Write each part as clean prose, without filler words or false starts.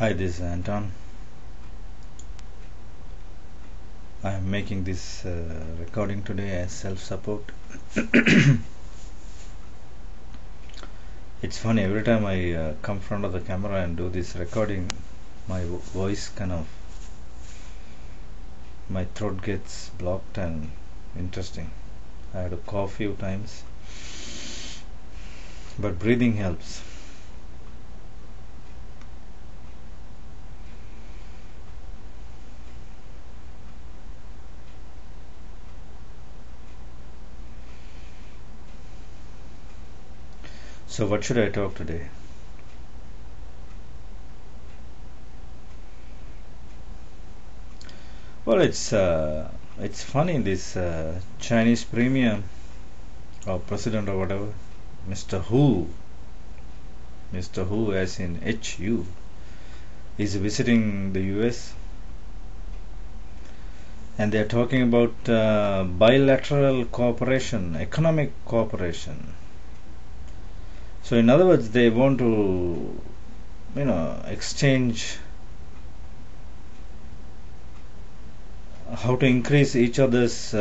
Hi, this is Anton. I am making this recording today as self-support. It's funny, every time I come in front of the camera and do this recording, my voice my throat gets blocked and interesting. I had to cough a few times, but breathing helps. So what should I talk today? Well, it's funny, this Chinese premier or president or whatever, Mr. Hu as in HU, is visiting the US, and they're talking about bilateral cooperation, economic cooperation. So in other words, they want to exchange how to increase each other's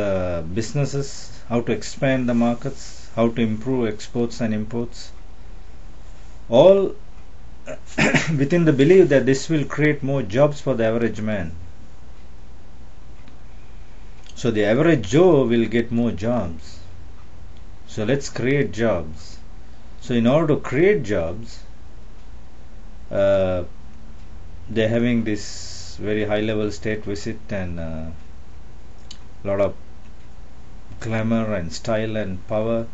businesses, how to expand the markets, how to improve exports and imports, all within the belief that this will create more jobs for the average man. So the average Joe will get more jobs. So let's create jobs. So in order to create jobs, they're having this very high level state visit and a lot of glamour and style and power.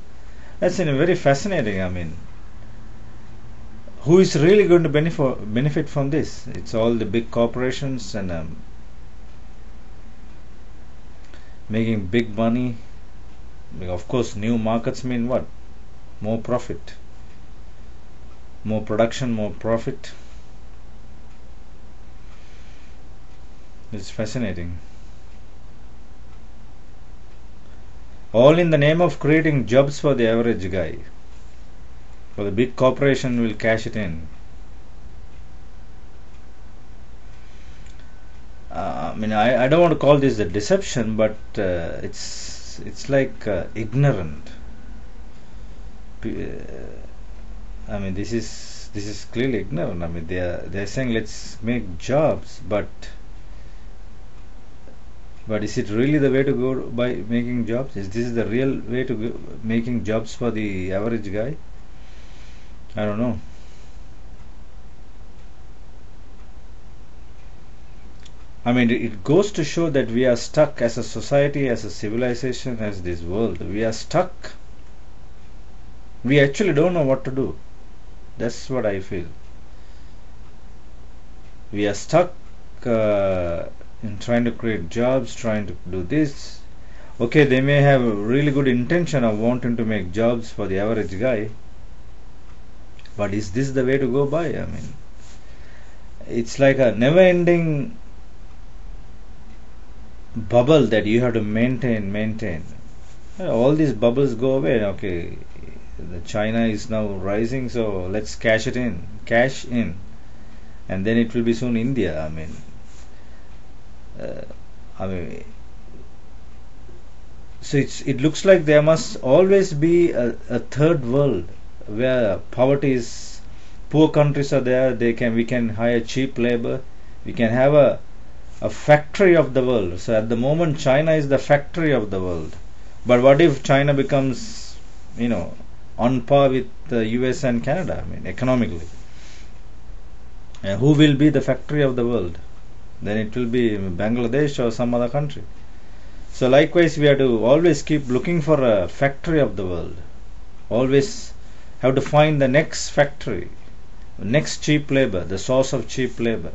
That's very fascinating. I mean, who is really going to benefit from this? It's all the big corporations and making big money. Of course, new markets mean what? More profit, more production, more profit. It's fascinating. All in the name of creating jobs for the average guy. For the big corporation will cash it in. I don't want to call this a deception, but it's like ignorant. This is clearly ignorant. I mean, they're saying let's make jobs, but is it really the way to go by making jobs? Is this the real way to go making jobs for the average guy? I don't know. I mean, it goes to show that we are stuck as a society, as a civilization, as this world. We are stuck. We actually don't know what to do. That's what I feel. We are stuck in trying to create jobs, trying to do this. Okay, they may have a really good intention of wanting to make jobs for the average guy, but is this the way to go by? I mean, it's like a never-ending bubble that you have to maintain. All these bubbles go away. Okay, the China is now rising, so let's cash in, and then it will be soon India. So it looks like there must always be a third world where poverty is, poor countries are there. We can hire cheap labor. We can have a factory of the world. So at the moment, China is the factory of the world. But what if China becomes, on par with the US and Canada? Economically, who will be the factory of the world? Then it will be Bangladesh or some other country. So likewise, we have to always keep looking for a factory of the world. Always have to find the next factory, next cheap labor, the source of cheap labor,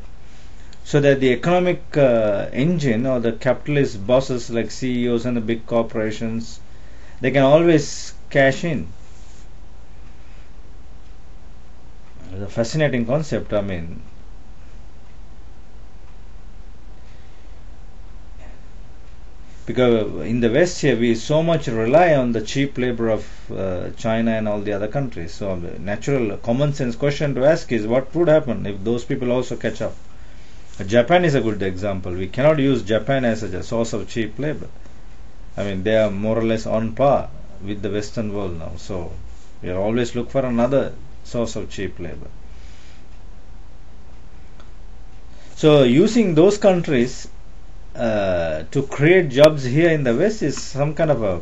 so that the economic engine or the capitalist bosses like CEOs and the big corporations, they can always cash in. It's a fascinating concept. Because in the West here we so much rely on the cheap labor of China and all the other countries. So the natural common sense question to ask is, what would happen if those people also catch up? Japan is a good example. We cannot use Japan as a source of cheap labor. I mean, they are more or less on par with the Western world now. So we are always look for another source of cheap labor. So using those countries to create jobs here in the West is some kind of a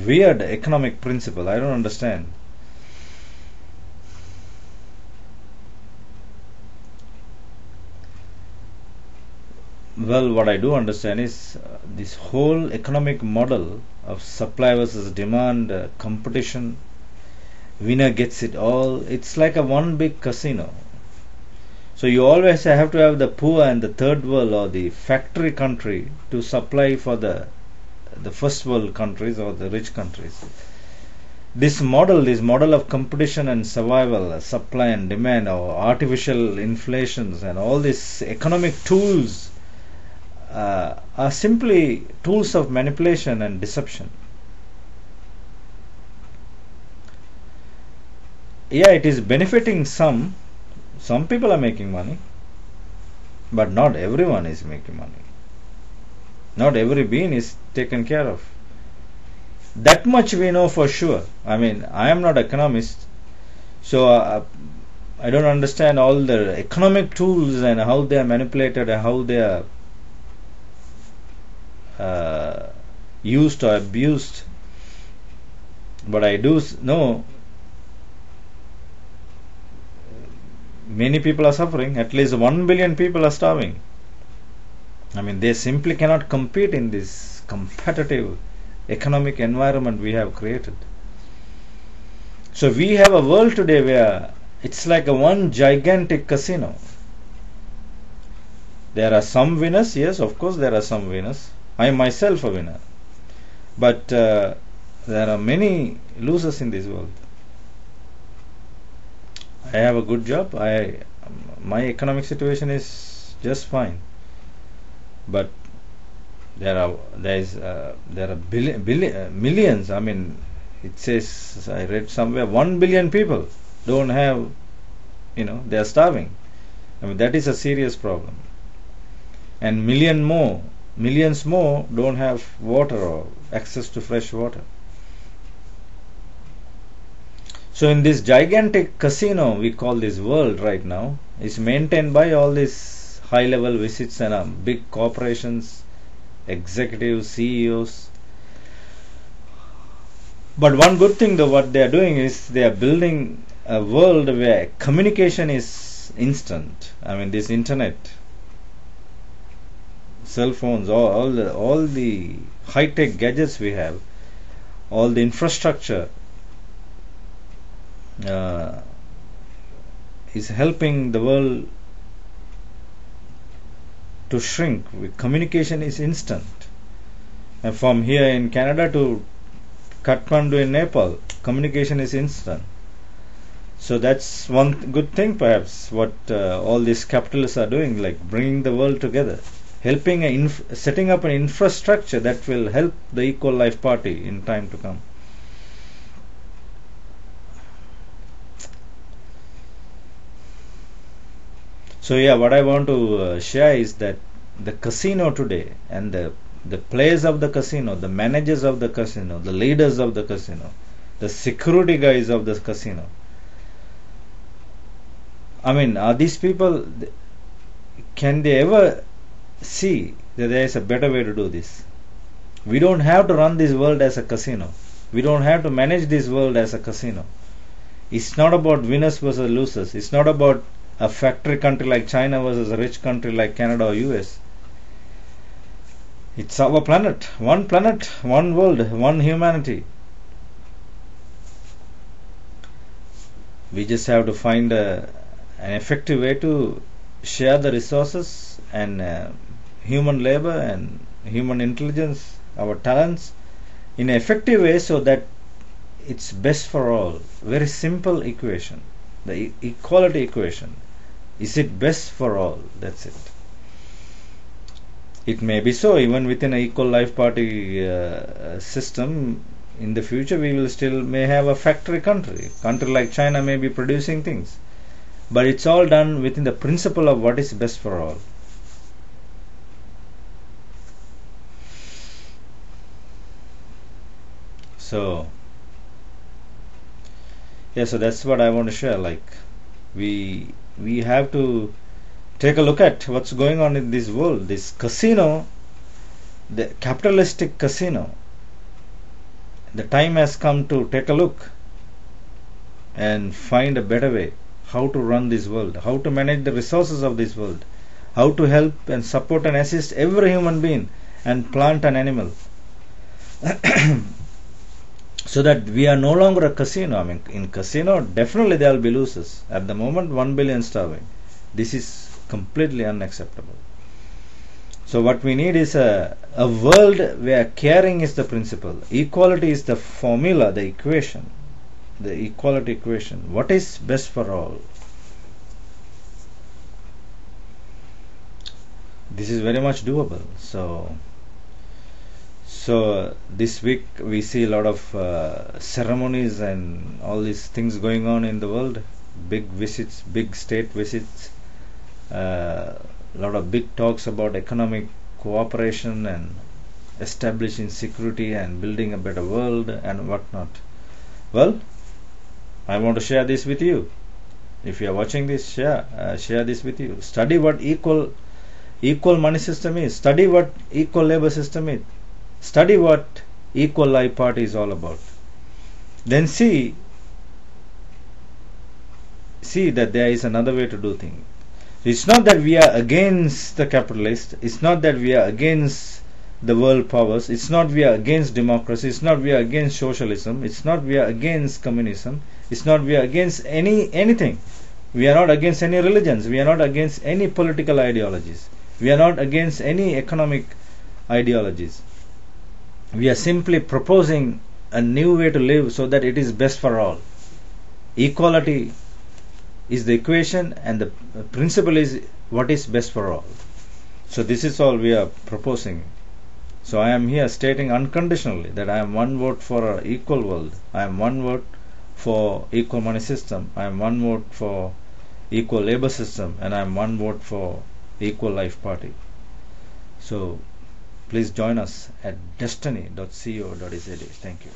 weird economic principle. I don't understand. Well, what I do understand is this whole economic model of supply versus demand, competition, winner gets it all. It's like a one big casino. So you always have to have the poor and the third world or the factory country to supply for the first world countries or the rich countries. This model of competition and survival, supply and demand, or artificial inflations and all these economic tools are simply tools of manipulation and deception. Yeah, it is benefiting some. Some people are making money, but not everyone is making money. Not every being is taken care of. That much we know for sure. I mean, I am not an economist, so I don't understand all the economic tools and how they are manipulated and how they are used or abused. But I do know many people are suffering. At least 1 billion people are starving. I mean, they simply cannot compete in this competitive economic environment we have created. So we have a world today where it's like a one gigantic casino. There are some winners, yes, of course there are some winners. I am myself a winner. But there are many losers in this world. I have a good job. My economic situation is just fine. But there are millions. I mean, it says, I read somewhere 1 billion people don't have, they are starving. I mean, that is a serious problem. And millions more don't have water or access to fresh water. So in this gigantic casino we call this world right now is maintained by all these high level visits and big corporations, executives, CEOs. But one good thing though what they are doing is they are building a world where communication is instant. I mean, this internet, cell phones, all the high tech gadgets we have, all the infrastructure is helping the world to shrink. Communication is instant, and from here in Canada to Kathmandu in Nepal, communication is instant. So that's one good thing perhaps what all these capitalists are doing, like bringing the world together, helping setting up an infrastructure that will help the Equal Life Party in time to come. So yeah, what I want to share is that the casino today and the players of the casino, the managers of the casino, the leaders of the casino, the security guys of the casino, I mean, are these people, can they ever see that there is a better way to do this? We don't have to run this world as a casino. We don't have to manage this world as a casino. It's not about winners versus losers. It's not about a factory country like China versus a rich country like Canada or US. It's our planet, one world, one humanity. We just have to find an effective way to share the resources and human labor and human intelligence, our talents, in an effective way so that it's best for all. Very simple equation, the equality equation. Is it best for all? That's it. It may be so, even within an equal life party system, in the future we will still may have a factory country. Country like China may be producing things. But it's all done within the principle of what is best for all. So, yeah, so that's what I want to share. Like, we have to take a look at what's going on in this world. This casino, the capitalistic casino. The time has come to take a look and find a better way how to run this world, how to manage the resources of this world, how to help and support and assist every human being and plant and animal. So that we are no longer a casino. I mean, in casino, definitely there will be losers. At the moment, 1 billion starving. This is completely unacceptable. So what we need is a world where caring is the principle. Equality is the formula, the equation. The equality equation. What is best for all? This is very much doable. So this week we see a lot of ceremonies and all these things going on in the world. Big visits, big state visits, a lot of big talks about economic cooperation and establishing security and building a better world and whatnot. Well, I want to share this with you. If you are watching this, share this with you. Study what equal money system is. Study what equal labor system is. Study what equal life party is all about. Then see that there is another way to do things. It's not that we are against the capitalists. It's not that we are against the world powers. It's not we are against democracy. It's not we are against socialism. It's not we are against communism. It's not we are against anything. We are not against any religions. We are not against any political ideologies. We are not against any economic ideologies. We are simply proposing a new way to live so that it is best for all. Equality is the equation and the principle is what is best for all. So this is all we are proposing. So I am here stating unconditionally that I am one vote for an equal world. I am one vote for equal money system. I am one vote for equal labor system. And I am one vote for equal life party. So please join us at destiny.co.za. Thank you.